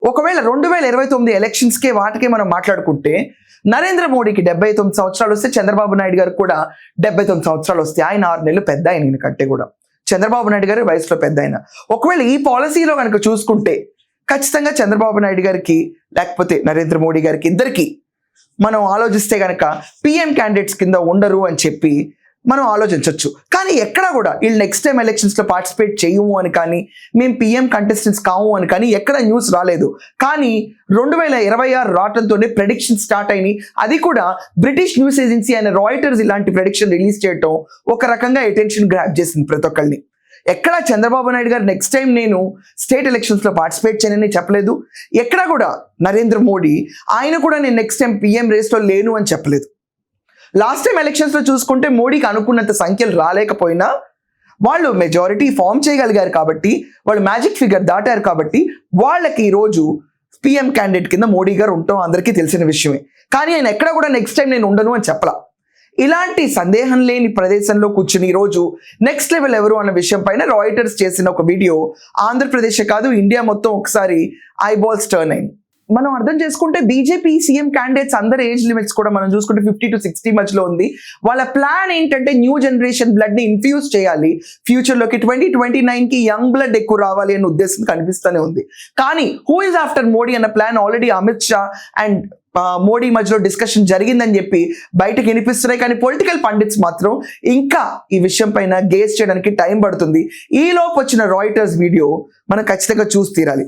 ఒకవేళ 2029 ఎలక్షన్స్కే వాటికే మనం మాట్లాడుకుంటే నరేంద్ర మోడీకి 79 సంవత్సరాలు వస్తే చంద్రబాబు నాయుడు గారికి కూడా 79 సంవత్సరాలు వస్తాయి. ఆయన 6 నెలలు పెద్ద ఆయన ఈయన కంటే కూడా. చంద్రబాబు నాయుడు గారి వయసులో పెద్ద ఆయన. ఒకవేళ ఈ పాలసీలో కనుక చూసుకుంటే ఖచ్చితంగా చంద్రబాబు నాయుడు గారికి లేకపోతే నరేంద్ర మోడీ గారికి ఇద్దరికి మనం ఆలోచిస్తే కనుక పిఎం క్యాండిడేట్స్ కింద ఉండరు అని చెప్పి మనం ఆలోచించవచ్చు. కానీ ఎక్కడా కూడా వీళ్ళు నెక్స్ట్ టైం ఎలక్షన్స్లో పార్టిసిపేట్ చేయము అని కానీ మేము పిఎం కంటెస్టెంట్స్ కాము అని కానీ ఎక్కడ న్యూస్ రాలేదు. కానీ 2026 రావడంతోనే ప్రెడిక్షన్ స్టార్ట్ అయినాయి. అది కూడా బ్రిటిష్ న్యూస్ ఏజెన్సీ అయిన రాయిటర్స్ ఇలాంటి ప్రెడిక్షన్ రిలీజ్ చేయటం ఒక రకంగా అటెన్షన్ గ్రాప్ చేసింది ప్రతి ఒక్కరిని. ఎక్కడ చంద్రబాబు నాయుడు గారు నెక్స్ట్ టైం నేను స్టేట్ ఎలక్షన్స్లో పార్టిసిపేట్ చేయనని చెప్పలేదు. ఎక్కడా కూడా నరేంద్ర మోడీ ఆయన కూడా నేను నెక్స్ట్ టైం పిఎం రేస్లో లేను అని చెప్పలేదు. లాస్ట్ టైం ఎలక్షన్స్లో చూసుకుంటే మోడీకి అనుకున్నంత సంఖ్యలు రాలేకపోయినా వాళ్ళు మెజారిటీ ఫామ్ చేయగలిగారు కాబట్టి, వాళ్ళు మ్యాజిక్ ఫిగర్ దాటారు కాబట్టి వాళ్ళకి ఈరోజు పిఎం క్యాండిడేట్ కింద మోడీ గారు ఉండటం అందరికీ తెలిసిన విషయమే. కానీ ఆయన ఎక్కడ కూడా నెక్స్ట్ టైం నేను ఉండను అని చెప్పలా. ఇలాంటి సందేహం లేని ప్రదేశంలో కూర్చుని ఈరోజు నెక్స్ట్ లెవెల్ ఎవరు అన్న విషయం పైన రాయిటర్స్ చేసిన ఒక వీడియో ఆంధ్రప్రదేశ్ కాదు ఇండియా మొత్తం ఒకసారి ఐబాల్స్ టర్న్ అయింది. మనం అర్థం చేసుకుంటే బీజేపీ సీఎం క్యాండిడేట్స్ అందరి ఏజ్ లిమిట్స్ కూడా మనం చూసుకుంటే 50 to 60 మధ్యలో ఉంది. వాళ్ళ ప్లాన్ ఏంటంటే న్యూ జనరేషన్ బ్లడ్ ని ఇన్ఫ్యూజ్ చేయాలి, ఫ్యూచర్లోకి 2029కి యంగ్ బ్లడ్ ఎక్కువ రావాలి అనే ఉద్దేశం కనిపిస్తూనే ఉంది. కానీ హూ ఇస్ ఆఫ్టర్ మోడీ అన్న plan already Amit Shah and Modi మధ్యలో డిస్కషన్ జరిగిందని చెప్పి బయటకు వినిపిస్తున్నాయి. కానీ పొలిటికల్ పండిట్స్ మాత్రం ఇంకా ఈ విషయం పైన గేస్ చేయడానికి టైం పడుతుంది. ఈ లోపు వచ్చిన రాయిటర్స్ వీడియో మనం ఖచ్చితంగా చూసి తీరాలి.